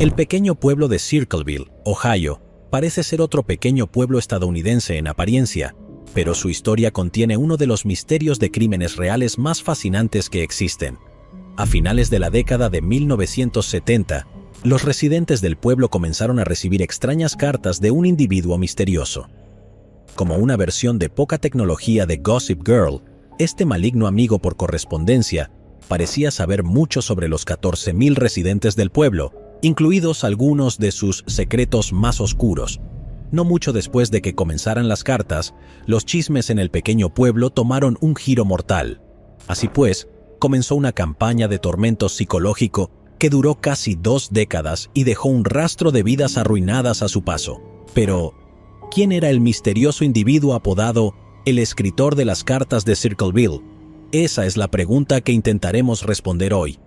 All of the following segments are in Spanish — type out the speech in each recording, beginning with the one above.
El pequeño pueblo de Circleville, Ohio, parece ser otro pequeño pueblo estadounidense en apariencia, pero su historia contiene uno de los misterios de crímenes reales más fascinantes que existen. A finales de la década de 1970, los residentes del pueblo comenzaron a recibir extrañas cartas de un individuo misterioso. Como una versión de poca tecnología de Gossip Girl, este maligno amigo por correspondencia parecía saber mucho sobre los 14,000 residentes del pueblo, incluidos algunos de sus secretos más oscuros. No mucho después de que comenzaran las cartas, los chismes en el pequeño pueblo tomaron un giro mortal. Así pues, comenzó una campaña de tormento psicológico que duró casi 2 décadas y dejó un rastro de vidas arruinadas a su paso. Pero, ¿quién era el misterioso individuo apodado el escritor de las cartas de Circleville? Esa es la pregunta que intentaremos responder hoy.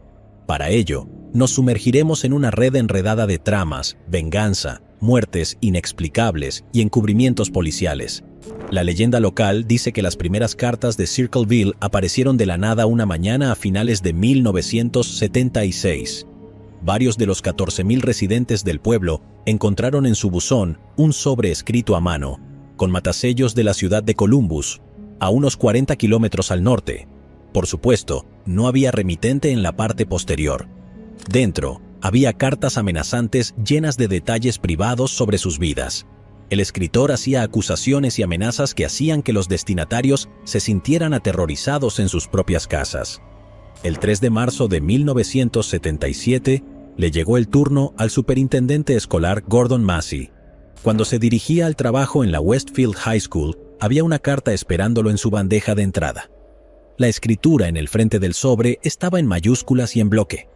Para ello, nos sumergiremos en una red enredada de tramas, venganza, muertes inexplicables y encubrimientos policiales. La leyenda local dice que las primeras cartas de Circleville aparecieron de la nada una mañana a finales de 1976. Varios de los 14,000 residentes del pueblo encontraron en su buzón un sobre escrito a mano, con matasellos de la ciudad de Columbus, a unos 40 kilómetros al norte. Por supuesto, no había remitente en la parte posterior. Dentro, había cartas amenazantes llenas de detalles privados sobre sus vidas. El escritor hacía acusaciones y amenazas que hacían que los destinatarios se sintieran aterrorizados en sus propias casas. El 3 de marzo de 1977, le llegó el turno al superintendente escolar Gordon Massey. Cuando se dirigía al trabajo en la Westfield High School, había una carta esperándolo en su bandeja de entrada. La escritura en el frente del sobre estaba en mayúsculas y en bloque.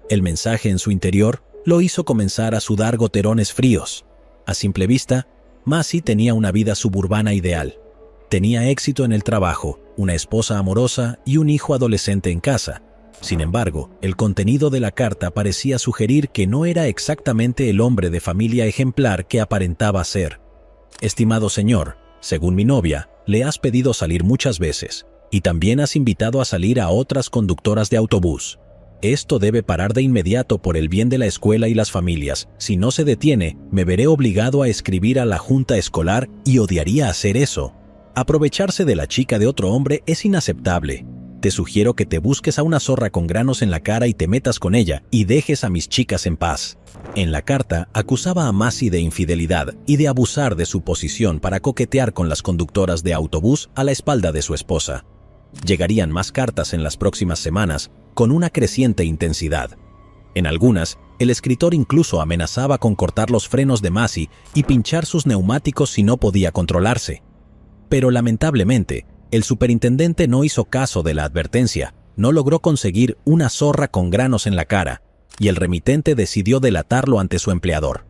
El mensaje en su interior lo hizo comenzar a sudar goterones fríos. A simple vista, Massey tenía una vida suburbana ideal. Tenía éxito en el trabajo, una esposa amorosa y un hijo adolescente en casa. Sin embargo, el contenido de la carta parecía sugerir que no era exactamente el hombre de familia ejemplar que aparentaba ser. Estimado señor, según mi novia, le has pedido salir muchas veces, y también has invitado a salir a otras conductoras de autobús. Esto debe parar de inmediato por el bien de la escuela y las familias. Si no se detiene, me veré obligado a escribir a la junta escolar y odiaría hacer eso. Aprovecharse de la chica de otro hombre es inaceptable. Te sugiero que te busques a una zorra con granos en la cara y te metas con ella y dejes a mis chicas en paz. En la carta acusaba a Massey de infidelidad y de abusar de su posición para coquetear con las conductoras de autobús a la espalda de su esposa. Llegarían más cartas en las próximas semanas, con una creciente intensidad. En algunas, el escritor incluso amenazaba con cortar los frenos de Massey y pinchar sus neumáticos si no podía controlarse. Pero lamentablemente, el superintendente no hizo caso de la advertencia, no logró conseguir una zorra con granos en la cara, y el remitente decidió delatarlo ante su empleador.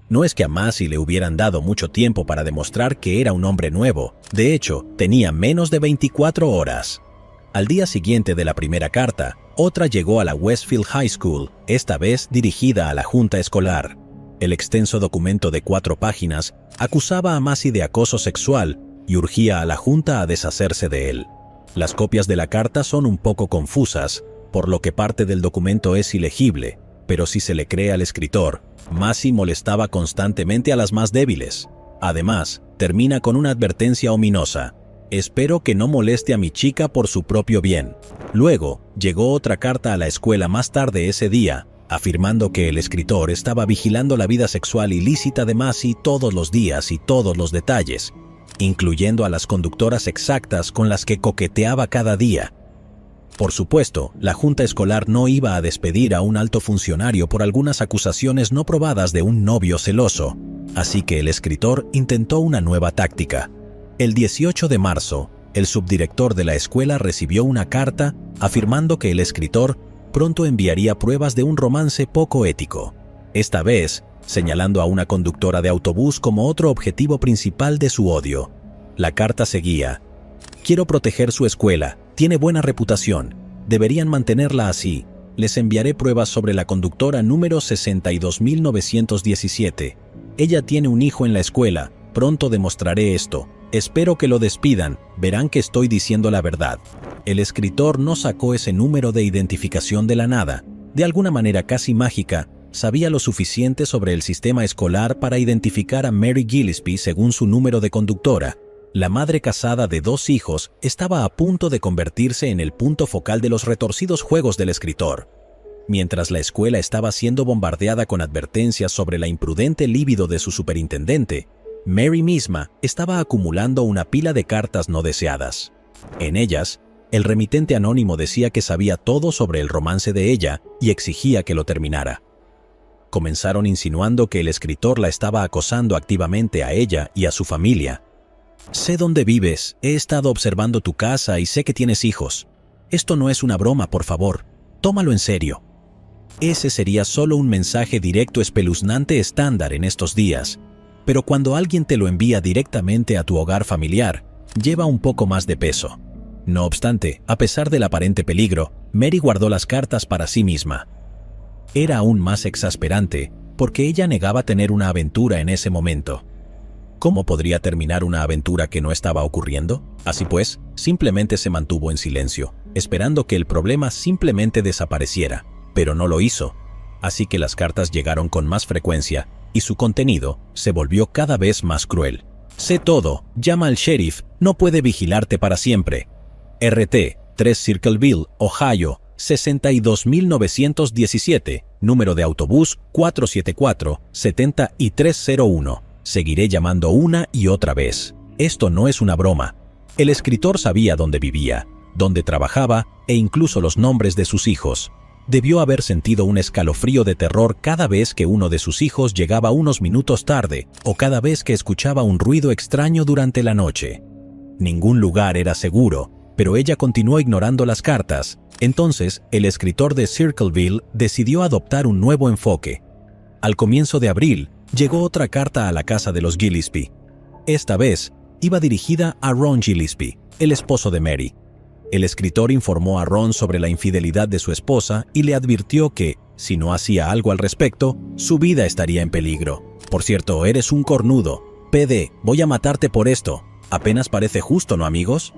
No es que a Massey le hubieran dado mucho tiempo para demostrar que era un hombre nuevo, de hecho, tenía menos de 24 horas. Al día siguiente de la primera carta, otra llegó a la Westfield High School, esta vez dirigida a la junta escolar. El extenso documento de 4 páginas acusaba a Massey de acoso sexual y urgía a la junta a deshacerse de él. Las copias de la carta son un poco confusas, por lo que parte del documento es ilegible, pero si se le cree al escritor, Massey molestaba constantemente a las más débiles. Además, termina con una advertencia ominosa: espero que no moleste a mi chica por su propio bien. Luego, llegó otra carta a la escuela más tarde ese día, afirmando que el escritor estaba vigilando la vida sexual ilícita de Massey todos los días y todos los detalles, incluyendo a las conductoras exactas con las que coqueteaba cada día. Por supuesto, la junta escolar no iba a despedir a un alto funcionario por algunas acusaciones no probadas de un novio celoso, así que el escritor intentó una nueva táctica. El 18 de marzo, el subdirector de la escuela recibió una carta afirmando que el escritor pronto enviaría pruebas de un romance poco ético, esta vez señalando a una conductora de autobús como otro objetivo principal de su odio. La carta seguía: quiero proteger su escuela, tiene buena reputación, deberían mantenerla así. Les enviaré pruebas sobre la conductora número 62917. Ella tiene un hijo en la escuela, pronto demostraré esto. Espero que lo despidan, verán que estoy diciendo la verdad. El escritor no sacó ese número de identificación de la nada. De alguna manera casi mágica, sabía lo suficiente sobre el sistema escolar para identificar a Mary Gillespie según su número de conductora. La madre casada de 2 hijos estaba a punto de convertirse en el punto focal de los retorcidos juegos del escritor. Mientras la escuela estaba siendo bombardeada con advertencias sobre la imprudente líbido de su superintendente, Mary misma estaba acumulando una pila de cartas no deseadas. En ellas, el remitente anónimo decía que sabía todo sobre el romance de ella y exigía que lo terminara. Comenzaron insinuando que el escritor la estaba acosando activamente a ella y a su familia. «Sé dónde vives, he estado observando tu casa y sé que tienes hijos. Esto no es una broma, por favor. Tómalo en serio». Ese sería solo un mensaje directo espeluznante estándar en estos días, pero cuando alguien te lo envía directamente a tu hogar familiar, lleva un poco más de peso. No obstante, a pesar del aparente peligro, Mary guardó las cartas para sí misma. Era aún más exasperante, porque ella negaba tener una aventura en ese momento. ¿Cómo podría terminar una aventura que no estaba ocurriendo? Así pues, simplemente se mantuvo en silencio, esperando que el problema simplemente desapareciera, pero no lo hizo. Así que las cartas llegaron con más frecuencia, y su contenido se volvió cada vez más cruel. «Sé todo, llama al sheriff, no puede vigilarte para siempre. RT, 3 Circleville, Ohio, 62917, número de autobús 474-7301. Seguiré llamando una y otra vez. Esto no es una broma». El escritor sabía dónde vivía, dónde trabajaba e incluso los nombres de sus hijos. Debió haber sentido un escalofrío de terror cada vez que uno de sus hijos llegaba unos minutos tarde o cada vez que escuchaba un ruido extraño durante la noche. Ningún lugar era seguro, pero ella continuó ignorando las cartas. Entonces, el escritor de Circleville decidió adoptar un nuevo enfoque. Al comienzo de abril, llegó otra carta a la casa de los Gillespie. Esta vez, iba dirigida a Ron Gillespie, el esposo de Mary. El escritor informó a Ron sobre la infidelidad de su esposa y le advirtió que, si no hacía algo al respecto, su vida estaría en peligro. «Por cierto, eres un cornudo. PD, voy a matarte por esto. Apenas parece justo, ¿no, amigos?».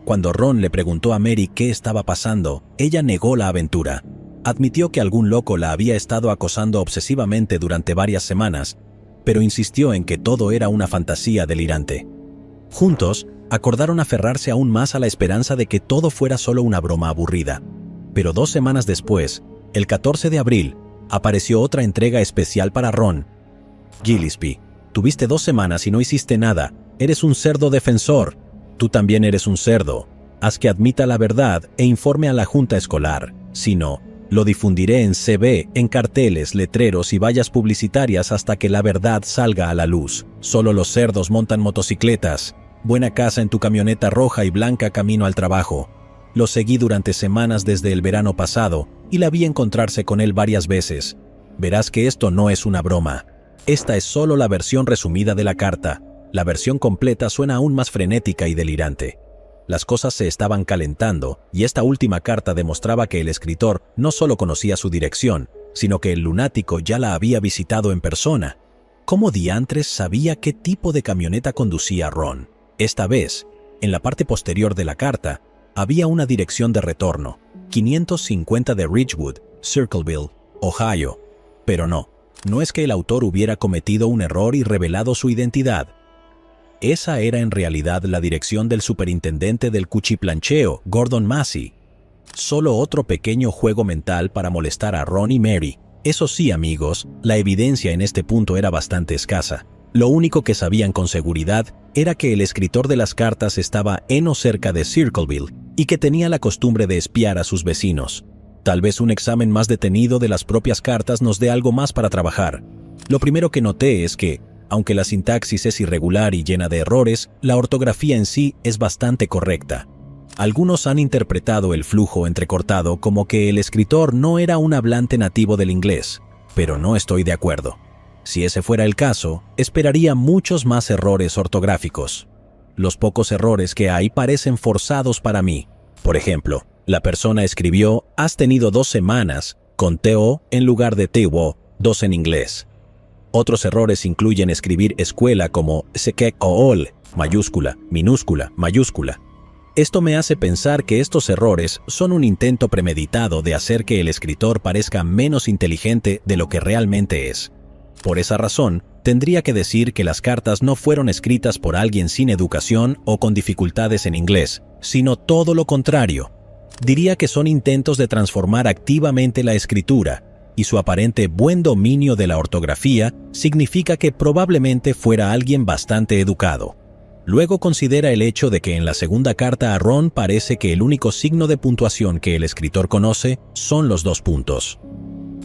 Cuando Ron le preguntó a Mary qué estaba pasando, ella negó la aventura. Admitió que algún loco la había estado acosando obsesivamente durante varias semanas, pero insistió en que todo era una fantasía delirante. Juntos, acordaron aferrarse aún más a la esperanza de que todo fuera solo una broma aburrida. Pero 2 semanas después, el 14 de abril, apareció otra entrega especial para Ron. «Gillespie, tuviste 2 semanas y no hiciste nada. Eres un cerdo defensor. Tú también eres un cerdo. Haz que admita la verdad e informe a la junta escolar. Si no, lo difundiré en CB, en carteles, letreros y vallas publicitarias hasta que la verdad salga a la luz. Solo los cerdos montan motocicletas. Buena casa en tu camioneta roja y blanca camino al trabajo». Lo seguí durante semanas desde el verano pasado y la vi encontrarse con él varias veces. Verás que esto no es una broma. Esta es solo la versión resumida de la carta. La versión completa suena aún más frenética y delirante. Las cosas se estaban calentando y esta última carta demostraba que el escritor no solo conocía su dirección, sino que el lunático ya la había visitado en persona. ¿Cómo diantres sabía qué tipo de camioneta conducía Ron? Esta vez, en la parte posterior de la carta, había una dirección de retorno, 550 de Ridgewood, Circleville, Ohio. Pero no es que el autor hubiera cometido un error y revelado su identidad. Esa era en realidad la dirección del superintendente del cuchiplancheo, Gordon Massey. Solo otro pequeño juego mental para molestar a Ron y Mary. Eso sí, amigos, la evidencia en este punto era bastante escasa. Lo único que sabían con seguridad era que el escritor de las cartas estaba en o cerca de Circleville y que tenía la costumbre de espiar a sus vecinos. Tal vez un examen más detenido de las propias cartas nos dé algo más para trabajar. Lo primero que noté es que, aunque la sintaxis es irregular y llena de errores, la ortografía en sí es bastante correcta. Algunos han interpretado el flujo entrecortado como que el escritor no era un hablante nativo del inglés, pero no estoy de acuerdo. Si ese fuera el caso, esperaría muchos más errores ortográficos. Los pocos errores que hay parecen forzados para mí. Por ejemplo, la persona escribió «has tenido 2 semanas» con TO en lugar de TWO, 2 en inglés. Otros errores incluyen escribir escuela como sekek o ol, mayúscula, minúscula, mayúscula. Esto me hace pensar que estos errores son un intento premeditado de hacer que el escritor parezca menos inteligente de lo que realmente es. Por esa razón, tendría que decir que las cartas no fueron escritas por alguien sin educación o con dificultades en inglés, sino todo lo contrario. Diría que son intentos de transformar activamente la escritura, y su aparente buen dominio de la ortografía significa que probablemente fuera alguien bastante educado. Luego considera el hecho de que en la segunda carta a Ron parece que el único signo de puntuación que el escritor conoce son los 2 puntos.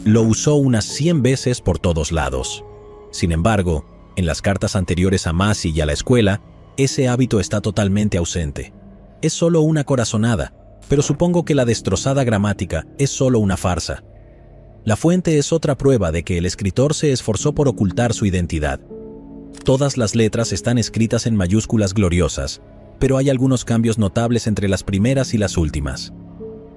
Lo usó unas 100 veces por todos lados. Sin embargo, en las cartas anteriores a Massey y a la escuela, ese hábito está totalmente ausente. Es solo una corazonada, pero supongo que la destrozada gramática es solo una farsa. La fuente es otra prueba de que el escritor se esforzó por ocultar su identidad. Todas las letras están escritas en mayúsculas gloriosas, pero hay algunos cambios notables entre las primeras y las últimas.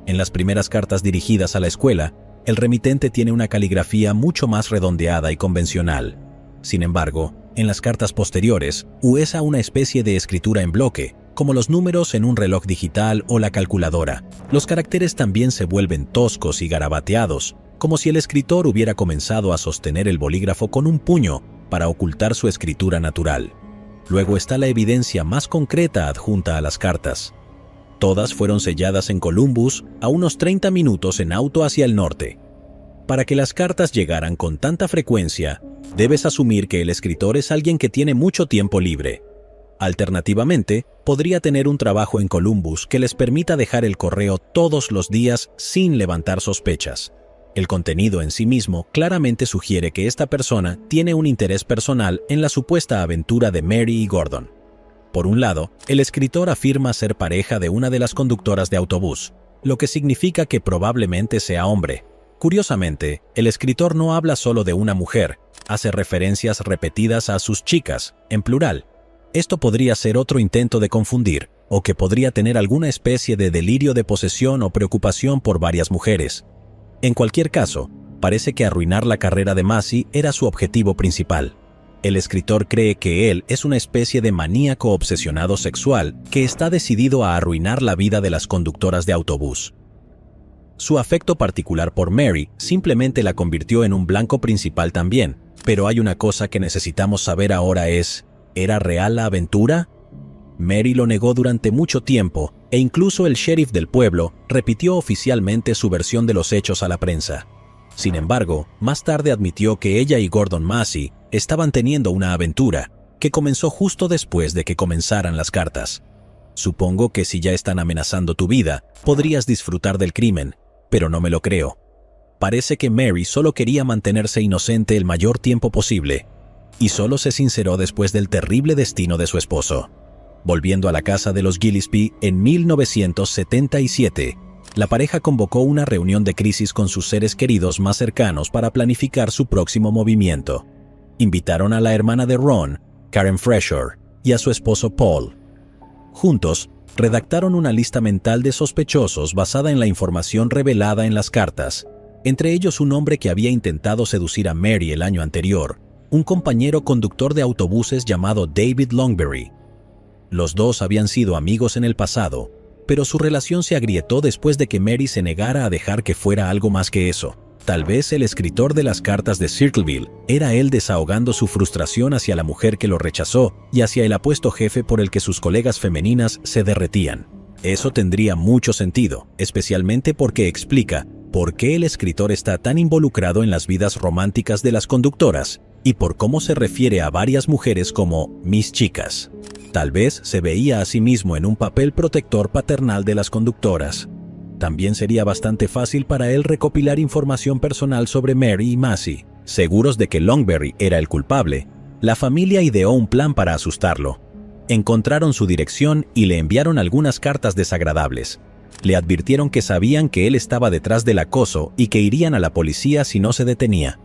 En las primeras cartas dirigidas a la escuela, el remitente tiene una caligrafía mucho más redondeada y convencional. Sin embargo, en las cartas posteriores, usa una especie de escritura en bloque, como los números en un reloj digital o la calculadora. Los caracteres también se vuelven toscos y garabateados, como si el escritor hubiera comenzado a sostener el bolígrafo con un puño para ocultar su escritura natural. Luego está la evidencia más concreta adjunta a las cartas. Todas fueron selladas en Columbus a unos 30 minutos en auto hacia el norte. Para que las cartas llegaran con tanta frecuencia, debes asumir que el escritor es alguien que tiene mucho tiempo libre. Alternativamente, podría tener un trabajo en Columbus que les permita dejar el correo todos los días sin levantar sospechas. El contenido en sí mismo claramente sugiere que esta persona tiene un interés personal en la supuesta aventura de Mary y Gordon. Por un lado, el escritor afirma ser pareja de una de las conductoras de autobús, lo que significa que probablemente sea hombre. Curiosamente, el escritor no habla solo de una mujer, hace referencias repetidas a sus chicas, en plural. Esto podría ser otro intento de confundir, o que podría tener alguna especie de delirio de posesión o preocupación por varias mujeres. En cualquier caso, parece que arruinar la carrera de Massey era su objetivo principal. El escritor cree que él es una especie de maníaco obsesionado sexual que está decidido a arruinar la vida de las conductoras de autobús. Su afecto particular por Mary simplemente la convirtió en un blanco principal también, pero hay una cosa que necesitamos saber ahora ¿era real la aventura? Mary lo negó durante mucho tiempo e incluso el sheriff del pueblo repitió oficialmente su versión de los hechos a la prensa. Sin embargo, más tarde admitió que ella y Gordon Massey estaban teniendo una aventura que comenzó justo después de que comenzaran las cartas. Supongo que si ya están amenazando tu vida, podrías disfrutar del crimen, pero no me lo creo. Parece que Mary solo quería mantenerse inocente el mayor tiempo posible, y solo se sinceró después del terrible destino de su esposo. Volviendo a la casa de los Gillespie en 1977, la pareja convocó una reunión de crisis con sus seres queridos más cercanos para planificar su próximo movimiento. Invitaron a la hermana de Ron, Karen Fresher, y a su esposo Paul. Juntos, redactaron una lista mental de sospechosos basada en la información revelada en las cartas, entre ellos un hombre que había intentado seducir a Mary el año anterior, un compañero conductor de autobuses llamado David Longberry. Los dos habían sido amigos en el pasado, pero su relación se agrietó después de que Mary se negara a dejar que fuera algo más que eso. Tal vez el escritor de las cartas de Circleville era él desahogando su frustración hacia la mujer que lo rechazó y hacia el apuesto jefe por el que sus colegas femeninas se derretían. Eso tendría mucho sentido, especialmente porque explica por qué el escritor está tan involucrado en las vidas románticas de las conductoras y por cómo se refiere a varias mujeres como mis chicas. Tal vez se veía a sí mismo en un papel protector paternal de las conductoras. También sería bastante fácil para él recopilar información personal sobre Mary y Massey. Seguros de que Longberry era el culpable, la familia ideó un plan para asustarlo. Encontraron su dirección y le enviaron algunas cartas desagradables. Le advirtieron que sabían que él estaba detrás del acoso y que irían a la policía si no se detenía.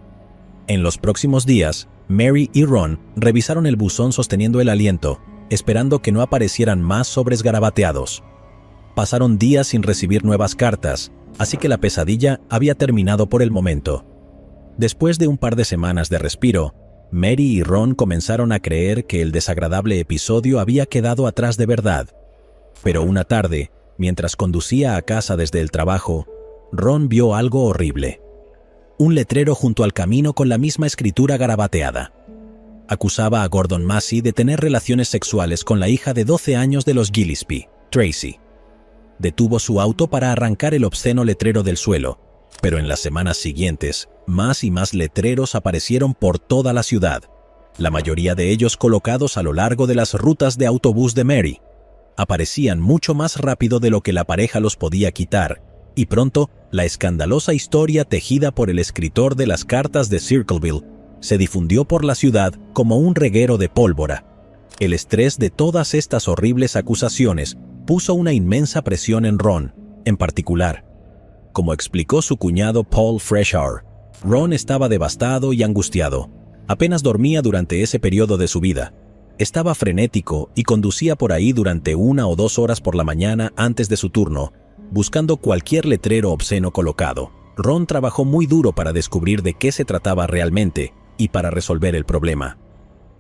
En los próximos días, Mary y Ron revisaron el buzón sosteniendo el aliento, esperando que no aparecieran más sobres garabateados. Pasaron días sin recibir nuevas cartas, así que la pesadilla había terminado por el momento. Después de un par de semanas de respiro, Mary y Ron comenzaron a creer que el desagradable episodio había quedado atrás de verdad. Pero una tarde, mientras conducía a casa desde el trabajo, Ron vio algo horrible. Un letrero junto al camino con la misma escritura garabateada. Acusaba a Gordon Massey de tener relaciones sexuales con la hija de 12 años de los Gillespie, Tracy. Detuvo su auto para arrancar el obsceno letrero del suelo, pero en las semanas siguientes, más y más letreros aparecieron por toda la ciudad, la mayoría de ellos colocados a lo largo de las rutas de autobús de Mary. Aparecían mucho más rápido de lo que la pareja los podía quitar, y pronto la escandalosa historia tejida por el escritor de las cartas de Circleville se difundió por la ciudad como un reguero de pólvora. El estrés de todas estas horribles acusaciones puso una inmensa presión en Ron, en particular. Como explicó su cuñado Paul Freshour, Ron estaba devastado y angustiado. Apenas dormía durante ese periodo de su vida. Estaba frenético y conducía por ahí durante 1 o 2 horas por la mañana antes de su turno, buscando cualquier letrero obsceno colocado. Ron trabajó muy duro para descubrir de qué se trataba realmente y para resolver el problema.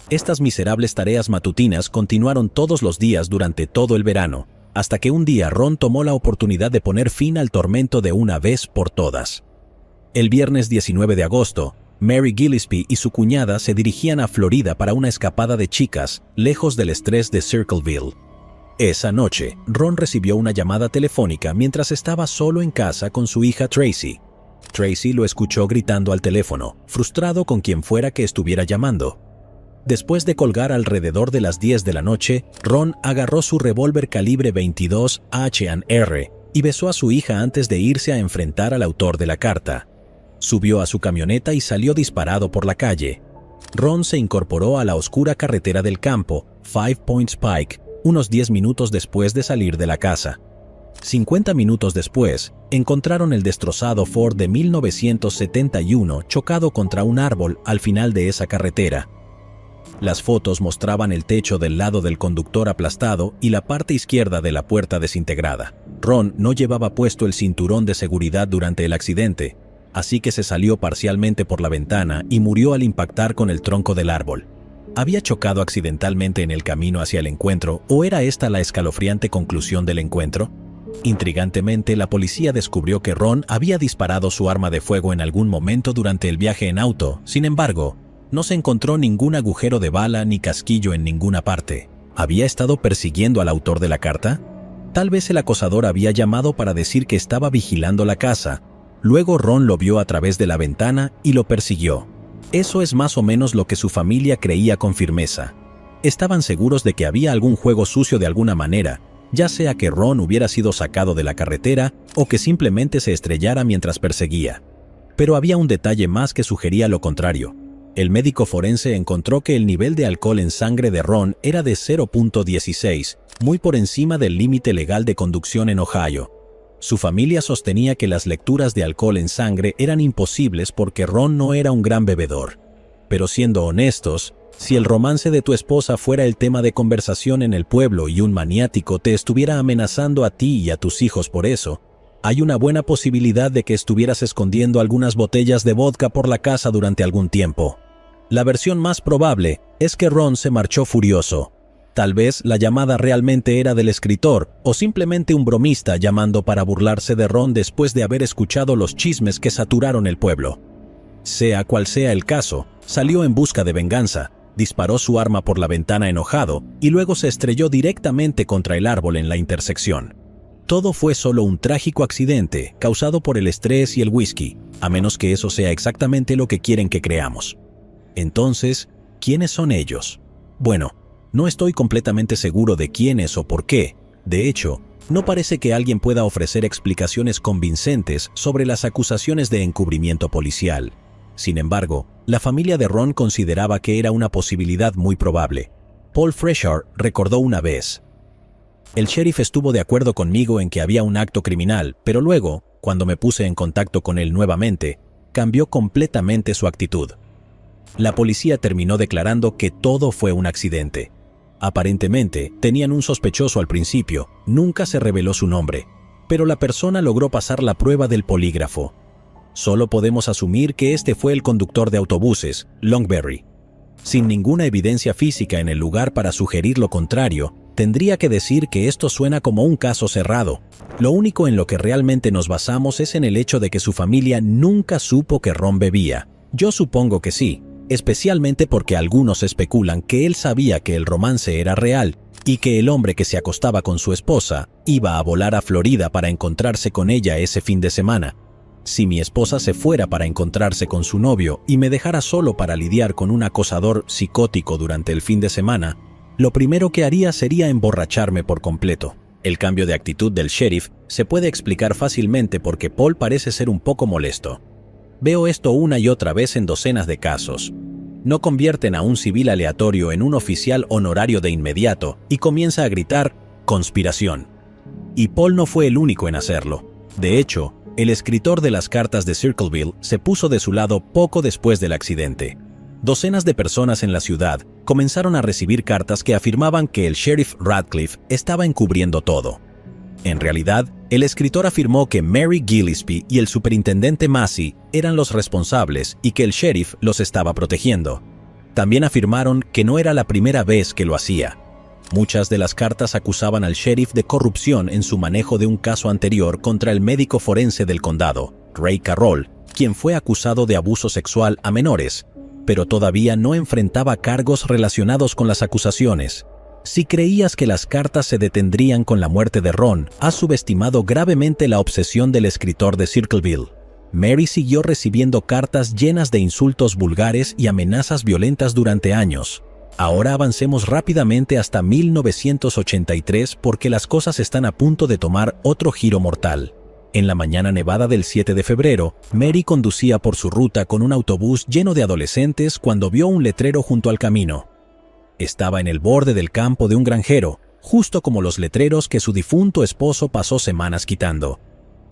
Estas miserables tareas matutinas continuaron todos los días durante todo el verano, hasta que un día Ron tomó la oportunidad de poner fin al tormento de una vez por todas. El viernes 19 de agosto, Mary Gillespie y su cuñada se dirigían a Florida para una escapada de chicas, lejos del estrés de Circleville. Esa noche, Ron recibió una llamada telefónica mientras estaba solo en casa con su hija Tracy. Tracy lo escuchó gritando al teléfono, frustrado con quien fuera que estuviera llamando. Después de colgar alrededor de las 10 de la noche, Ron agarró su revólver calibre 22 H&R y besó a su hija antes de irse a enfrentar al autor de la carta. Subió a su camioneta y salió disparado por la calle. Ron se incorporó a la oscura carretera del campo, Five Points Pike, unos 10 minutos después de salir de la casa. 50 minutos después, encontraron el destrozado Ford de 1971 chocado contra un árbol al final de esa carretera. Las fotos mostraban el techo del lado del conductor aplastado y la parte izquierda de la puerta desintegrada. Ron no llevaba puesto el cinturón de seguridad durante el accidente, así que se salió parcialmente por la ventana y murió al impactar con el tronco del árbol. ¿Había chocado accidentalmente en el camino hacia el encuentro o era esta la escalofriante conclusión del encuentro? Intrigantemente, la policía descubrió que Ron había disparado su arma de fuego en algún momento durante el viaje en auto. Sin embargo, no se encontró ningún agujero de bala ni casquillo en ninguna parte. ¿Había estado persiguiendo al autor de la carta? Tal vez el acosador había llamado para decir que estaba vigilando la casa. Luego Ron lo vio a través de la ventana y lo persiguió. Eso es más o menos lo que su familia creía con firmeza. Estaban seguros de que había algún juego sucio de alguna manera, ya sea que Ron hubiera sido sacado de la carretera o que simplemente se estrellara mientras perseguía. Pero había un detalle más que sugería lo contrario. El médico forense encontró que el nivel de alcohol en sangre de Ron era de 0.16, muy por encima del límite legal de conducción en Ohio. Su familia sostenía que las lecturas de alcohol en sangre eran imposibles porque Ron no era un gran bebedor. Pero siendo honestos, si el romance de tu esposa fuera el tema de conversación en el pueblo y un maniático te estuviera amenazando a ti y a tus hijos por eso, hay una buena posibilidad de que estuvieras escondiendo algunas botellas de vodka por la casa durante algún tiempo. La versión más probable es que Ron se marchó furioso. Tal vez la llamada realmente era del escritor o simplemente un bromista llamando para burlarse de Ron después de haber escuchado los chismes que saturaron el pueblo. Sea cual sea el caso, salió en busca de venganza, disparó su arma por la ventana enojado y luego se estrelló directamente contra el árbol en la intersección. Todo fue solo un trágico accidente causado por el estrés y el whisky, a menos que eso sea exactamente lo que quieren que creamos. Entonces, ¿quiénes son ellos? Bueno, no estoy completamente seguro de quiénes o por qué. De hecho, no parece que alguien pueda ofrecer explicaciones convincentes sobre las acusaciones de encubrimiento policial. Sin embargo, la familia de Ron consideraba que era una posibilidad muy probable. Paul Freshour recordó una vez: el sheriff estuvo de acuerdo conmigo en que había un acto criminal, pero luego, cuando me puse en contacto con él nuevamente, cambió completamente su actitud. La policía terminó declarando que todo fue un accidente. Aparentemente, tenían un sospechoso al principio, nunca se reveló su nombre, pero la persona logró pasar la prueba del polígrafo. Solo podemos asumir que este fue el conductor de autobuses, Longberry. Sin ninguna evidencia física en el lugar para sugerir lo contrario, Tendría que decir que esto suena como un caso cerrado. Lo único en lo que realmente nos basamos es en el hecho de que su familia nunca supo que Ron bebía. Yo supongo que sí, especialmente porque algunos especulan que él sabía que el romance era real y que el hombre que se acostaba con su esposa iba a volar a Florida para encontrarse con ella ese fin de semana. Si mi esposa se fuera para encontrarse con su novio y me dejara solo para lidiar con un acosador psicótico durante el fin de semana, lo primero que haría sería emborracharme por completo. El cambio de actitud del sheriff se puede explicar fácilmente porque Paul parece ser un poco molesto. Veo esto una y otra vez en docenas de casos. No convierten a un civil aleatorio en un oficial honorario de inmediato y comienza a gritar «conspiración». Y Paul no fue el único en hacerlo. De hecho, el escritor de las cartas de Circleville se puso de su lado poco después del accidente. Docenas de personas en la ciudad comenzaron a recibir cartas que afirmaban que el sheriff Radcliffe estaba encubriendo todo. En realidad, el escritor afirmó que Mary Gillespie y el superintendente Massey eran los responsables y que el sheriff los estaba protegiendo. También afirmaron que no era la primera vez que lo hacía. Muchas de las cartas acusaban al sheriff de corrupción en su manejo de un caso anterior contra el médico forense del condado, Ray Carroll, quien fue acusado de abuso sexual a menores, pero todavía no enfrentaba cargos relacionados con las acusaciones. Si creías que las cartas se detendrían con la muerte de Ron, has subestimado gravemente la obsesión del escritor de Circleville. Mary siguió recibiendo cartas llenas de insultos vulgares y amenazas violentas durante años. Ahora avancemos rápidamente hasta 1983 porque las cosas están a punto de tomar otro giro mortal. En la mañana nevada del 7 de febrero, Mary conducía por su ruta con un autobús lleno de adolescentes cuando vio un letrero junto al camino. Estaba en el borde del campo de un granjero, justo como los letreros que su difunto esposo pasó semanas quitando.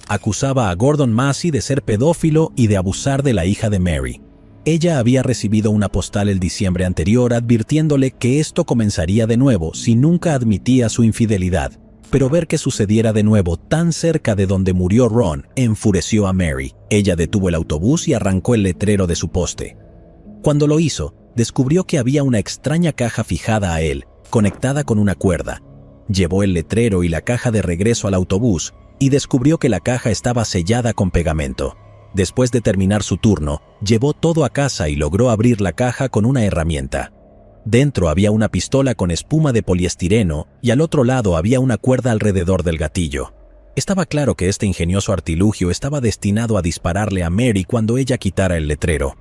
Acusaba a Gordon Massey de ser pedófilo y de abusar de la hija de Mary. Ella había recibido una postal el diciembre anterior advirtiéndole que esto comenzaría de nuevo si nunca admitía su infidelidad. Pero ver que sucediera de nuevo tan cerca de donde murió Ron enfureció a Mary. Ella detuvo el autobús y arrancó el letrero de su poste. Cuando lo hizo, descubrió que había una extraña caja fijada a él, conectada con una cuerda. Llevó el letrero y la caja de regreso al autobús y descubrió que la caja estaba sellada con pegamento. Después de terminar su turno, llevó todo a casa y logró abrir la caja con una herramienta. Dentro había una pistola con espuma de poliestireno y al otro lado había una cuerda alrededor del gatillo. Estaba claro que este ingenioso artilugio estaba destinado a dispararle a Mary cuando ella quitara el letrero.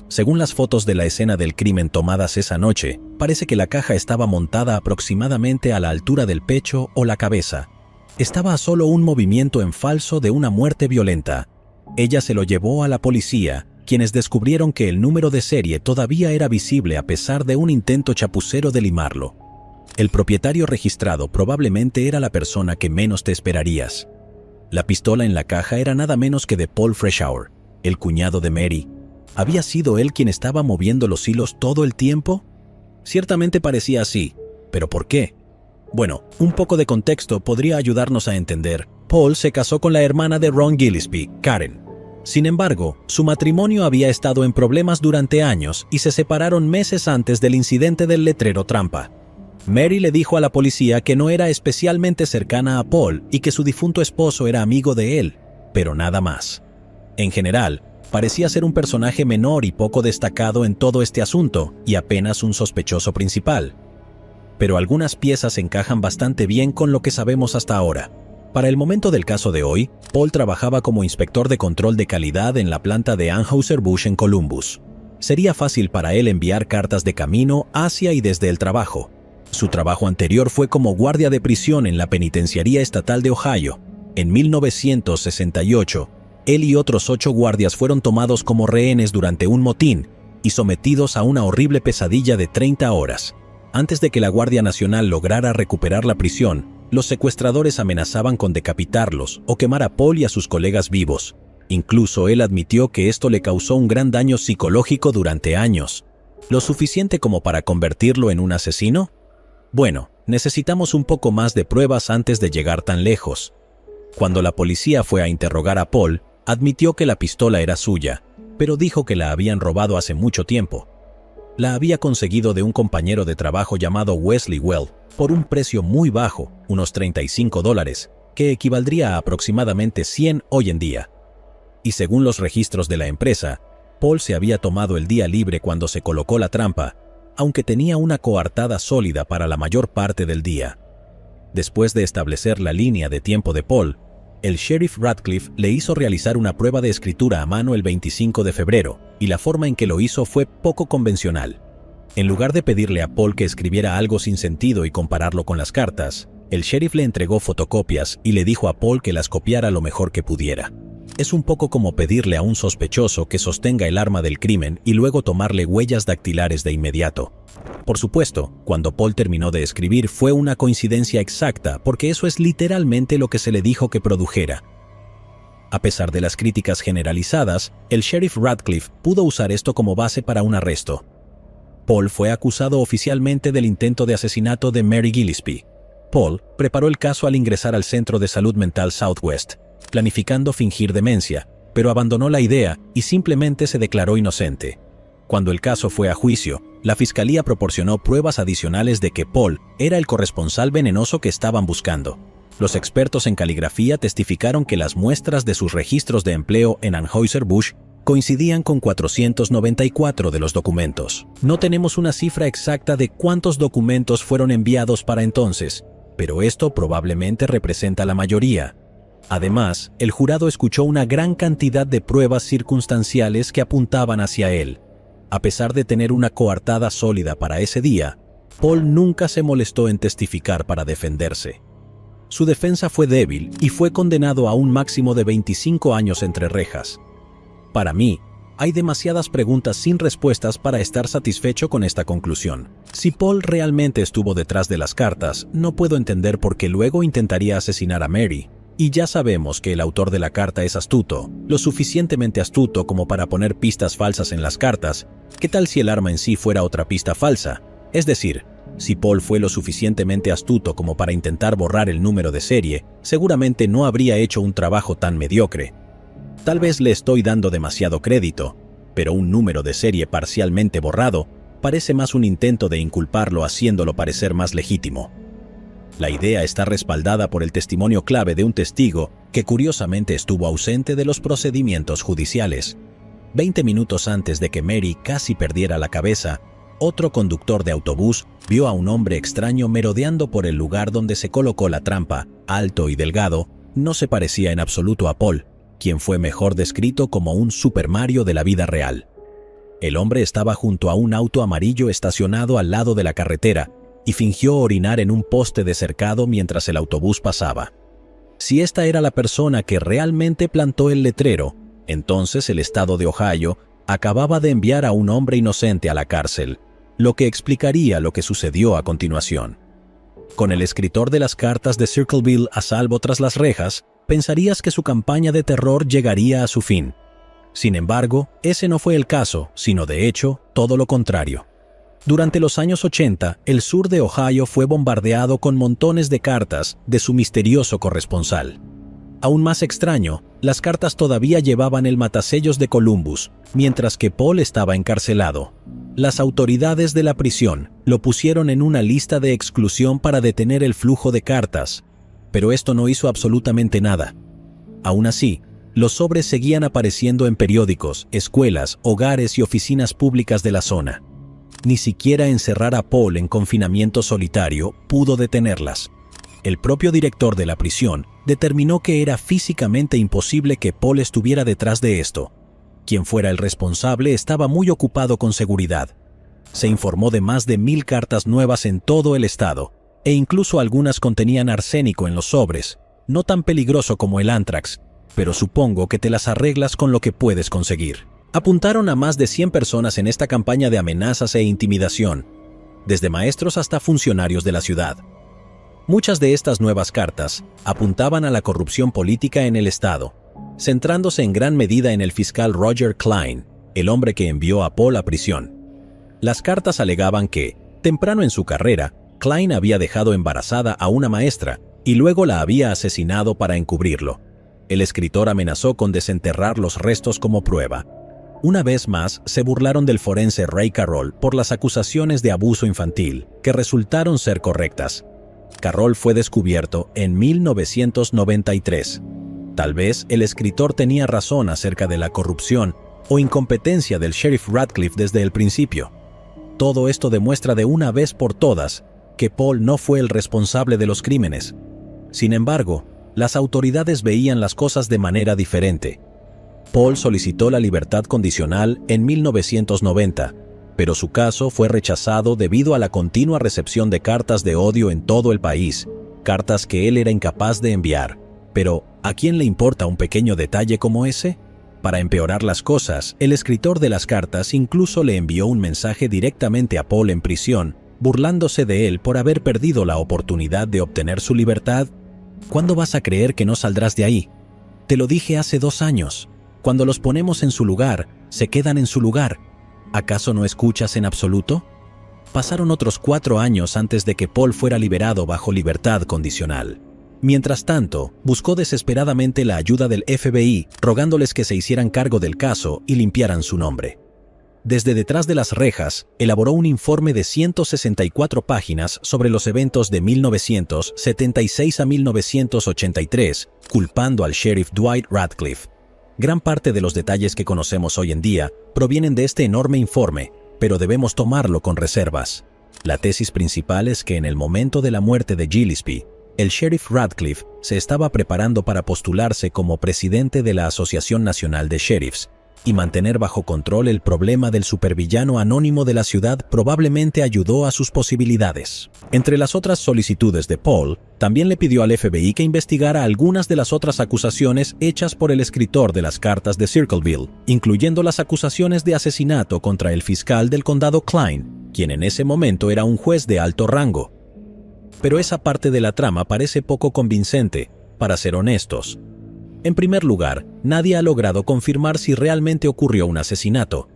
Según las fotos de la escena del crimen tomadas esa noche, parece que la caja estaba montada aproximadamente a la altura del pecho o la cabeza. Estaba a solo un movimiento en falso de una muerte violenta. Ella se lo llevó a la policía, quienes descubrieron que el número de serie todavía era visible a pesar de un intento chapucero de limarlo. El propietario registrado probablemente era la persona que menos te esperarías. La pistola en la caja era nada menos que de Paul Freshour, el cuñado de Mary. ¿Había sido él quien estaba moviendo los hilos todo el tiempo? Ciertamente parecía así, pero ¿por qué? Bueno, un poco de contexto podría ayudarnos a entender. Paul se casó con la hermana de Ron Gillespie, Karen. Sin embargo, su matrimonio había estado en problemas durante años y se separaron meses antes del incidente del letrero trampa. Mary le dijo a la policía que no era especialmente cercana a Paul y que su difunto esposo era amigo de él, pero nada más. En general, parecía ser un personaje menor y poco destacado en todo este asunto y apenas un sospechoso principal. Pero algunas piezas encajan bastante bien con lo que sabemos hasta ahora. Para el momento del caso de hoy, Paul trabajaba como inspector de control de calidad en la planta de Anheuser-Busch en Columbus. Sería fácil para él enviar cartas de camino hacia y desde el trabajo. Su trabajo anterior fue como guardia de prisión en la Penitenciaría Estatal de Ohio. En 1968, él y otros 8 guardias fueron tomados como rehenes durante un motín y sometidos a una horrible pesadilla de 30 horas. Antes de que la Guardia Nacional lograra recuperar la prisión, los secuestradores amenazaban con decapitarlos o quemar a Paul y a sus colegas vivos. Incluso él admitió que esto le causó un gran daño psicológico durante años. ¿Lo suficiente como para convertirlo en un asesino? Bueno, necesitamos un poco más de pruebas antes de llegar tan lejos. Cuando la policía fue a interrogar a Paul, admitió que la pistola era suya, pero dijo que la habían robado hace mucho tiempo. La había conseguido de un compañero de trabajo llamado Wesley Well por un precio muy bajo, unos $35, que equivaldría a aproximadamente 100 hoy en día. Y según los registros de la empresa, Paul se había tomado el día libre cuando se colocó la trampa, aunque tenía una coartada sólida para la mayor parte del día. Después de establecer la línea de tiempo de Paul, el sheriff Radcliffe le hizo realizar una prueba de escritura a mano el 25 de febrero, y la forma en que lo hizo fue poco convencional. En lugar de pedirle a Paul que escribiera algo sin sentido y compararlo con las cartas, el sheriff le entregó fotocopias y le dijo a Paul que las copiara lo mejor que pudiera. Es un poco como pedirle a un sospechoso que sostenga el arma del crimen y luego tomarle huellas dactilares de inmediato. Por supuesto, cuando Paul terminó de escribir fue una coincidencia exacta, porque eso es literalmente lo que se le dijo que produjera. A pesar de las críticas generalizadas, el sheriff Radcliffe pudo usar esto como base para un arresto. Paul fue acusado oficialmente del intento de asesinato de Mary Gillespie. Paul preparó el caso al ingresar al Centro de Salud Mental Southwest, planificando fingir demencia, pero abandonó la idea y simplemente se declaró inocente. Cuando el caso fue a juicio, la fiscalía proporcionó pruebas adicionales de que Paul era el corresponsal venenoso que estaban buscando. Los expertos en caligrafía testificaron que las muestras de sus registros de empleo en Anheuser-Busch coincidían con 494 de los documentos. No tenemos una cifra exacta de cuántos documentos fueron enviados para entonces, pero esto probablemente representa la mayoría. Además, el jurado escuchó una gran cantidad de pruebas circunstanciales que apuntaban hacia él. A pesar de tener una coartada sólida para ese día, Paul nunca se molestó en testificar para defenderse. Su defensa fue débil y fue condenado a un máximo de 25 años entre rejas. Para mí, hay demasiadas preguntas sin respuestas para estar satisfecho con esta conclusión. Si Paul realmente estuvo detrás de las cartas, no puedo entender por qué luego intentaría asesinar a Mary. Y ya sabemos que el autor de la carta es astuto, lo suficientemente astuto como para poner pistas falsas en las cartas. ¿Qué tal si el arma en sí fuera otra pista falsa? Es decir, si Paul fue lo suficientemente astuto como para intentar borrar el número de serie, seguramente no habría hecho un trabajo tan mediocre. Tal vez le estoy dando demasiado crédito, pero un número de serie parcialmente borrado parece más un intento de inculparlo haciéndolo parecer más legítimo. La idea está respaldada por el testimonio clave de un testigo que curiosamente estuvo ausente de los procedimientos judiciales. 20 minutos antes de que Mary casi perdiera la cabeza, otro conductor de autobús vio a un hombre extraño merodeando por el lugar donde se colocó la trampa. Alto y delgado, no se parecía en absoluto a Paul, quien fue mejor descrito como un Super Mario de la vida real. El hombre estaba junto a un auto amarillo estacionado al lado de la carretera y fingió orinar en un poste de cercado mientras el autobús pasaba. Si esta era la persona que realmente plantó el letrero, entonces el estado de Ohio acababa de enviar a un hombre inocente a la cárcel, lo que explicaría lo que sucedió a continuación. Con el escritor de las cartas de Circleville a salvo tras las rejas, pensarías que su campaña de terror llegaría a su fin. Sin embargo, ese no fue el caso, sino de hecho, todo lo contrario. Durante los años 80, el sur de Ohio fue bombardeado con montones de cartas de su misterioso corresponsal. Aún más extraño, las cartas todavía llevaban el matasellos de Columbus, mientras que Paul estaba encarcelado. Las autoridades de la prisión lo pusieron en una lista de exclusión para detener el flujo de cartas, pero esto no hizo absolutamente nada. Aún así, los sobres seguían apareciendo en periódicos, escuelas, hogares y oficinas públicas de la zona. Ni siquiera encerrar a Paul en confinamiento solitario pudo detenerlas. El propio director de la prisión determinó que era físicamente imposible que Paul estuviera detrás de esto. Quien fuera el responsable estaba muy ocupado con seguridad. Se informó de más de 1000 cartas nuevas en todo el estado, e incluso algunas contenían arsénico en los sobres, no tan peligroso como el anthrax, pero supongo que te las arreglas con lo que puedes conseguir. Apuntaron a más de 100 personas en esta campaña de amenazas e intimidación, desde maestros hasta funcionarios de la ciudad. Muchas de estas nuevas cartas apuntaban a la corrupción política en el estado, centrándose en gran medida en el fiscal Roger Klein, el hombre que envió a Paul a prisión. Las cartas alegaban que, temprano en su carrera, Klein había dejado embarazada a una maestra y luego la había asesinado para encubrirlo. El escritor amenazó con desenterrar los restos como prueba. Una vez más, se burlaron del forense Ray Carroll por las acusaciones de abuso infantil, que resultaron ser correctas. Carroll fue descubierto en 1993. Tal vez el escritor tenía razón acerca de la corrupción o incompetencia del sheriff Radcliffe desde el principio. Todo esto demuestra de una vez por todas que Paul no fue el responsable de los crímenes. Sin embargo, las autoridades veían las cosas de manera diferente. Paul solicitó la libertad condicional en 1990, pero su caso fue rechazado debido a la continua recepción de cartas de odio en todo el país, cartas que él era incapaz de enviar. Pero, ¿a quién le importa un pequeño detalle como ese? Para empeorar las cosas, el escritor de las cartas incluso le envió un mensaje directamente a Paul en prisión, burlándose de él por haber perdido la oportunidad de obtener su libertad. ¿Cuándo vas a creer que no saldrás de ahí? Te lo dije hace 2 años. Cuando los ponemos en su lugar, se quedan en su lugar. ¿Acaso no escuchas en absoluto? Pasaron otros 4 años antes de que Paul fuera liberado bajo libertad condicional. Mientras tanto, buscó desesperadamente la ayuda del FBI, rogándoles que se hicieran cargo del caso y limpiaran su nombre. Desde detrás de las rejas, elaboró un informe de 164 páginas sobre los eventos de 1976 a 1983, culpando al sheriff Dwight Radcliffe. Gran parte de los detalles que conocemos hoy en día provienen de este enorme informe, pero debemos tomarlo con reservas. La tesis principal es que en el momento de la muerte de Gillespie, el sheriff Radcliffe se estaba preparando para postularse como presidente de la Asociación Nacional de Sheriffs, y mantener bajo control el problema del supervillano anónimo de la ciudad probablemente ayudó a sus posibilidades. Entre las otras solicitudes de Paul, también le pidió al FBI que investigara algunas de las otras acusaciones hechas por el escritor de las cartas de Circleville, incluyendo las acusaciones de asesinato contra el fiscal del condado Klein, quien en ese momento era un juez de alto rango. Pero esa parte de la trama parece poco convincente, para ser honestos. En primer lugar, nadie ha logrado confirmar si realmente ocurrió un asesinato.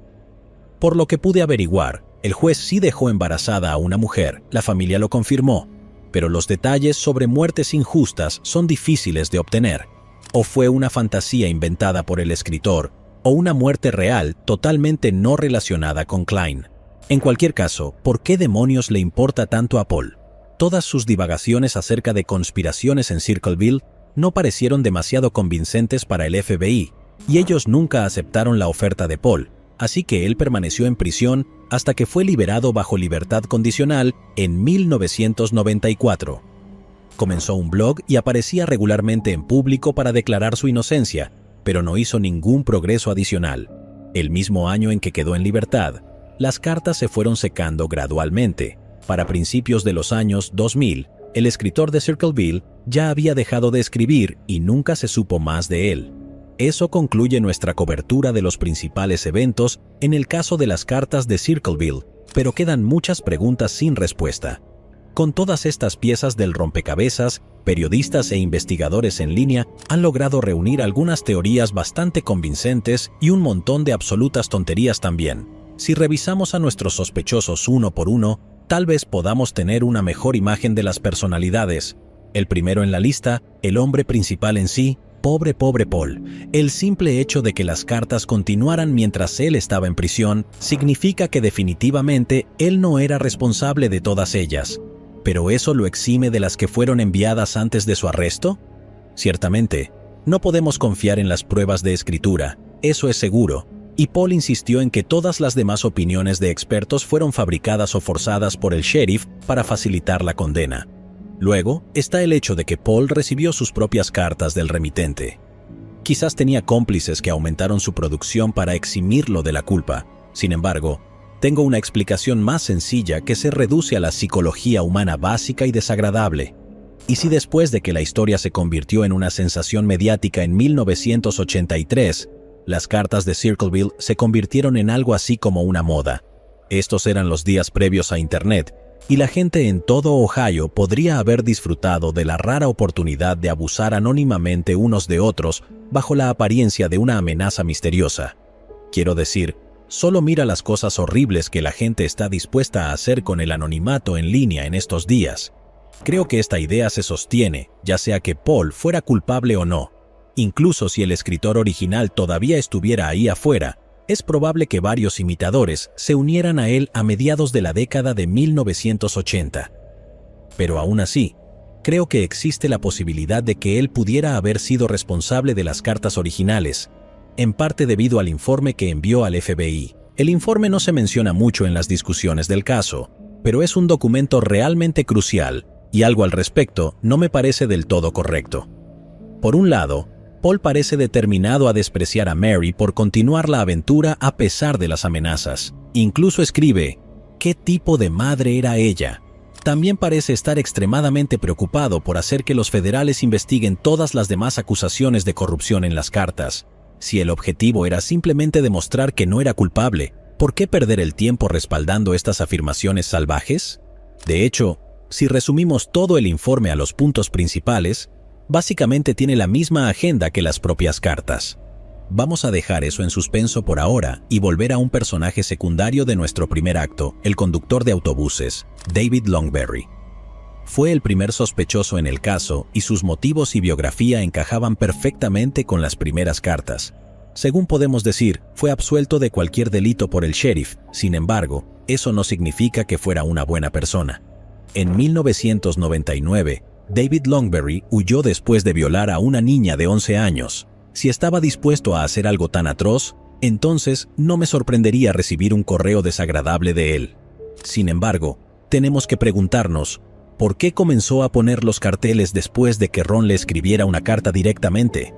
Por lo que pude averiguar, el juez sí dejó embarazada a una mujer, la familia lo confirmó, pero los detalles sobre muertes injustas son difíciles de obtener. O fue una fantasía inventada por el escritor, o una muerte real totalmente no relacionada con Klein. En cualquier caso, ¿por qué demonios le importa tanto a Paul? Todas sus divagaciones acerca de conspiraciones en Circleville no parecieron demasiado convincentes para el FBI, y ellos nunca aceptaron la oferta de Paul, así que él permaneció en prisión hasta que fue liberado bajo libertad condicional en 1994. Comenzó un blog y aparecía regularmente en público para declarar su inocencia, pero no hizo ningún progreso adicional. El mismo año en que quedó en libertad, las cartas se fueron secando gradualmente. Para principios de los años 2000, el escritor de Circleville ya había dejado de escribir y nunca se supo más de él. Eso concluye nuestra cobertura de los principales eventos en el caso de las cartas de Circleville, pero quedan muchas preguntas sin respuesta. Con todas estas piezas del rompecabezas, periodistas e investigadores en línea han logrado reunir algunas teorías bastante convincentes y un montón de absolutas tonterías también. Si revisamos a nuestros sospechosos uno por uno, tal vez podamos tener una mejor imagen de las personalidades. El primero en la lista, el hombre principal en sí, pobre Paul. El simple hecho de que las cartas continuaran mientras él estaba en prisión significa que definitivamente él no era responsable de todas ellas. ¿Pero eso lo exime de las que fueron enviadas antes de su arresto? Ciertamente, no podemos confiar en las pruebas de escritura, eso es seguro. Y Paul insistió en que todas las demás opiniones de expertos fueron fabricadas o forzadas por el sheriff para facilitar la condena. Luego, está el hecho de que Paul recibió sus propias cartas del remitente. Quizás tenía cómplices que aumentaron su producción para eximirlo de la culpa. Sin embargo, tengo una explicación más sencilla que se reduce a la psicología humana básica y desagradable. ¿Y si después de que la historia se convirtió en una sensación mediática en 1983, las cartas de Circleville se convirtieron en algo así como una moda? Estos eran los días previos a Internet, y la gente en todo Ohio podría haber disfrutado de la rara oportunidad de abusar anónimamente unos de otros bajo la apariencia de una amenaza misteriosa. Quiero decir, solo mira las cosas horribles que la gente está dispuesta a hacer con el anonimato en línea en estos días. Creo que esta idea se sostiene, ya sea que Paul fuera culpable o no. Incluso si el escritor original todavía estuviera ahí afuera, Es probable que varios imitadores se unieran a él a mediados de la década de 1980. Pero aún así, creo que existe la posibilidad de que él pudiera haber sido responsable de las cartas originales, en parte debido al informe que envió al FBI. El informe no se menciona mucho en las discusiones del caso, pero es un documento realmente crucial, y algo al respecto no me parece del todo correcto. Por un lado, Paul parece determinado a despreciar a Mary por continuar la aventura a pesar de las amenazas. Incluso escribe, ¿qué tipo de madre era ella? También parece estar extremadamente preocupado por hacer que los federales investiguen todas las demás acusaciones de corrupción en las cartas. Si el objetivo era simplemente demostrar que no era culpable, ¿por qué perder el tiempo respaldando estas afirmaciones salvajes? De hecho, si resumimos todo el informe a los puntos principales, básicamente tiene la misma agenda que las propias cartas. Vamos a dejar eso en suspenso por ahora y volver a un personaje secundario de nuestro primer acto, el conductor de autobuses, David Longberry. Fue el primer sospechoso en el caso y sus motivos y biografía encajaban perfectamente con las primeras cartas. Según podemos decir, fue absuelto de cualquier delito por el sheriff, sin embargo, eso no significa que fuera una buena persona. En 1999, David Longberry huyó después de violar a una niña de 11 años. Si estaba dispuesto a hacer algo tan atroz, entonces no me sorprendería recibir un correo desagradable de él. Sin embargo, tenemos que preguntarnos, ¿por qué comenzó a poner los carteles después de que Ron le escribiera una carta directamente?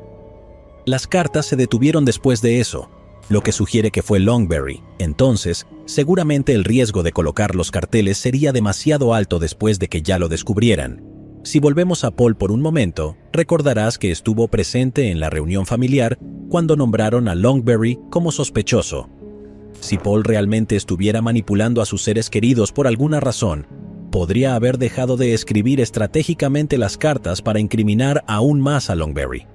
Las cartas se detuvieron después de eso, lo que sugiere que fue Longberry. Entonces, seguramente el riesgo de colocar los carteles sería demasiado alto después de que ya lo descubrieran. Si volvemos a Paul por un momento, recordarás que estuvo presente en la reunión familiar cuando nombraron a Longberry como sospechoso. Si Paul realmente estuviera manipulando a sus seres queridos por alguna razón, podría haber dejado de escribir estratégicamente las cartas para incriminar aún más a Longberry.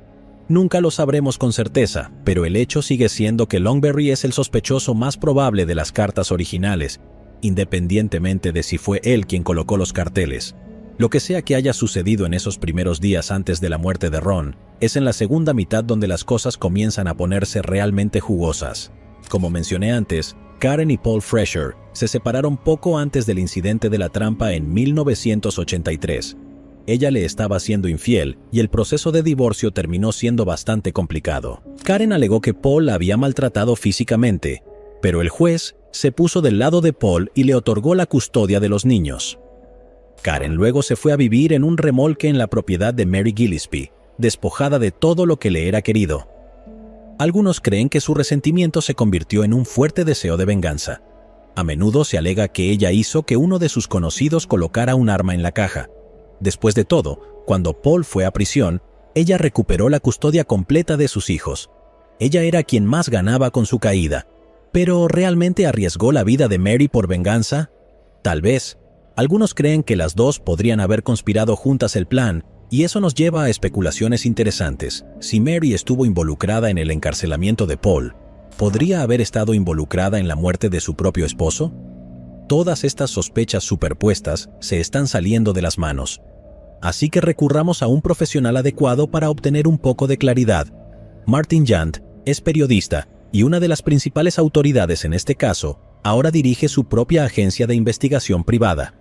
Nunca lo sabremos con certeza, pero el hecho sigue siendo que Longberry es el sospechoso más probable de las cartas originales, independientemente de si fue él quien colocó los carteles. Lo que sea que haya sucedido en esos primeros días antes de la muerte de Ron, es en la segunda mitad donde las cosas comienzan a ponerse realmente jugosas. Como mencioné antes, Karen y Paul Fresher se separaron poco antes del incidente de la trampa en 1983. Ella le estaba siendo infiel y el proceso de divorcio terminó siendo bastante complicado. Karen alegó que Paul la había maltratado físicamente, pero el juez se puso del lado de Paul y le otorgó la custodia de los niños. Karen luego se fue a vivir en un remolque en la propiedad de Mary Gillespie, despojada de todo lo que le era querido. Algunos creen que su resentimiento se convirtió en un fuerte deseo de venganza. A menudo se alega que ella hizo que uno de sus conocidos colocara un arma en la caja. Después de todo, cuando Paul fue a prisión, ella recuperó la custodia completa de sus hijos. Ella era quien más ganaba con su caída. ¿Pero realmente arriesgó la vida de Mary por venganza? Tal vez. Algunos creen que las dos podrían haber conspirado juntas el plan, y eso nos lleva a especulaciones interesantes. Si Mary estuvo involucrada en el encarcelamiento de Paul, ¿podría haber estado involucrada en la muerte de su propio esposo? Todas estas sospechas superpuestas se están saliendo de las manos. Así que recurramos a un profesional adecuado para obtener un poco de claridad. Martin Jant es periodista y una de las principales autoridades en este caso. Ahora dirige su propia agencia de investigación privada.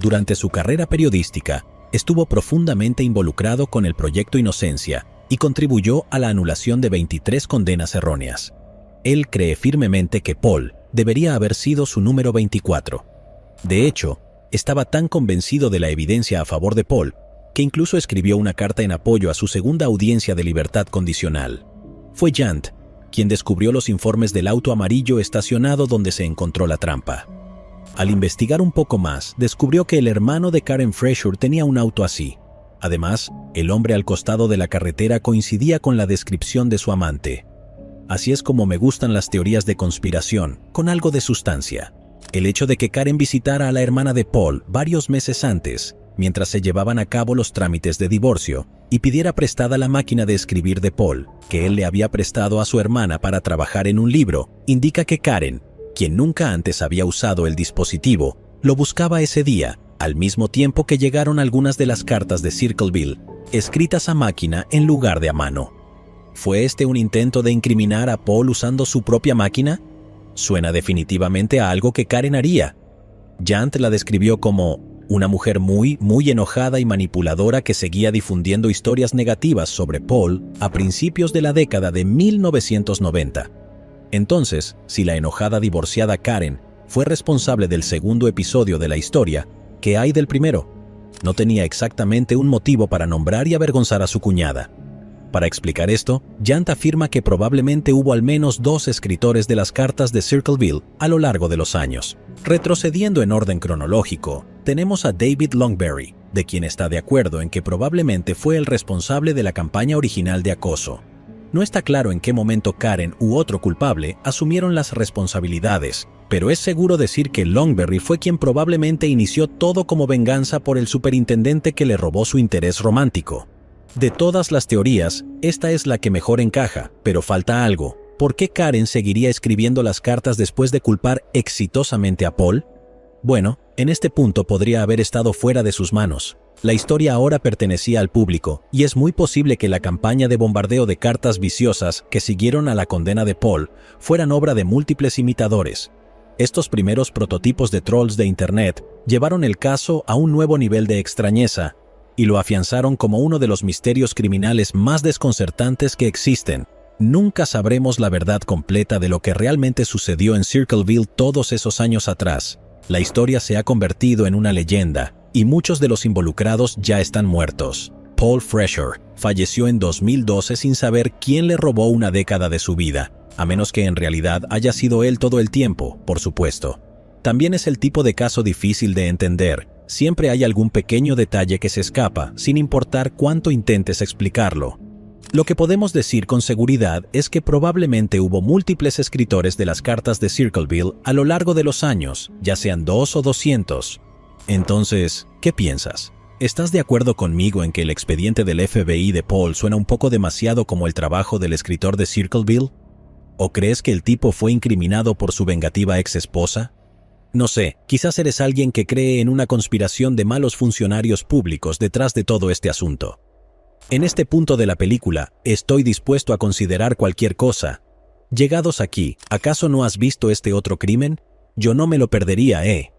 Durante su carrera periodística, estuvo profundamente involucrado con el Proyecto Inocencia y contribuyó a la anulación de 23 condenas erróneas. Él cree firmemente que Paul debería haber sido su número 24. De hecho, estaba tan convencido de la evidencia a favor de Paul, que incluso escribió una carta en apoyo a su segunda audiencia de libertad condicional. Fue Jant quien descubrió los informes del auto amarillo estacionado donde se encontró la trampa. Al investigar un poco más, descubrió que el hermano de Karen Fresher tenía un auto así. Además, el hombre al costado de la carretera coincidía con la descripción de su amante. Así es como me gustan las teorías de conspiración, con algo de sustancia. El hecho de que Karen visitara a la hermana de Paul varios meses antes, mientras se llevaban a cabo los trámites de divorcio, y pidiera prestada la máquina de escribir de Paul, que él le había prestado a su hermana para trabajar en un libro, indica que Karen, quien nunca antes había usado el dispositivo, lo buscaba ese día, al mismo tiempo que llegaron algunas de las cartas de Circleville, escritas a máquina en lugar de a mano. ¿Fue este un intento de incriminar a Paul usando su propia máquina? Suena definitivamente a algo que Karen haría. Jant la describió como una mujer muy enojada y manipuladora que seguía difundiendo historias negativas sobre Paul a principios de la década de 1990. Entonces, si la enojada divorciada Karen fue responsable del segundo episodio de la historia, ¿qué hay del primero? No tenía exactamente un motivo para nombrar y avergonzar a su cuñada. Para explicar esto, Jant afirma que probablemente hubo al menos 2 escritores de las cartas de Circleville a lo largo de los años. Retrocediendo en orden cronológico, tenemos a David Longberry, de quien está de acuerdo en que probablemente fue el responsable de la campaña original de acoso. No está claro en qué momento Karen u otro culpable asumieron las responsabilidades, pero es seguro decir que Longberry fue quien probablemente inició todo como venganza por el superintendente que le robó su interés romántico. De todas las teorías, esta es la que mejor encaja, pero falta algo. ¿Por qué Karen seguiría escribiendo las cartas después de culpar exitosamente a Paul? Bueno, en este punto podría haber estado fuera de sus manos. La historia ahora pertenecía al público, y es muy posible que la campaña de bombardeo de cartas viciosas que siguieron a la condena de Paul fueran obra de múltiples imitadores. Estos primeros prototipos de trolls de Internet llevaron el caso a un nuevo nivel de extrañeza, y lo afianzaron como uno de los misterios criminales más desconcertantes que existen. Nunca sabremos la verdad completa de lo que realmente sucedió en Circleville todos esos años atrás. La historia se ha convertido en una leyenda, y muchos de los involucrados ya están muertos. Paul Fresher falleció en 2012 sin saber quién le robó una década de su vida, a menos que en realidad haya sido él todo el tiempo, por supuesto. También es el tipo de caso difícil de entender. Siempre hay algún pequeño detalle que se escapa, sin importar cuánto intentes explicarlo. Lo que podemos decir con seguridad es que probablemente hubo múltiples escritores de las cartas de Circleville a lo largo de los años, ya sean 2 o 200. Entonces, ¿qué piensas? ¿Estás de acuerdo conmigo en que el expediente del FBI de Paul suena un poco demasiado como el trabajo del escritor de Circleville? ¿O crees que el tipo fue incriminado por su vengativa ex-esposa? No sé, quizás eres alguien que cree en una conspiración de malos funcionarios públicos detrás de todo este asunto. En este punto de la película, estoy dispuesto a considerar cualquier cosa. Llegados aquí, ¿acaso no has visto este otro crimen? Yo no me lo perdería,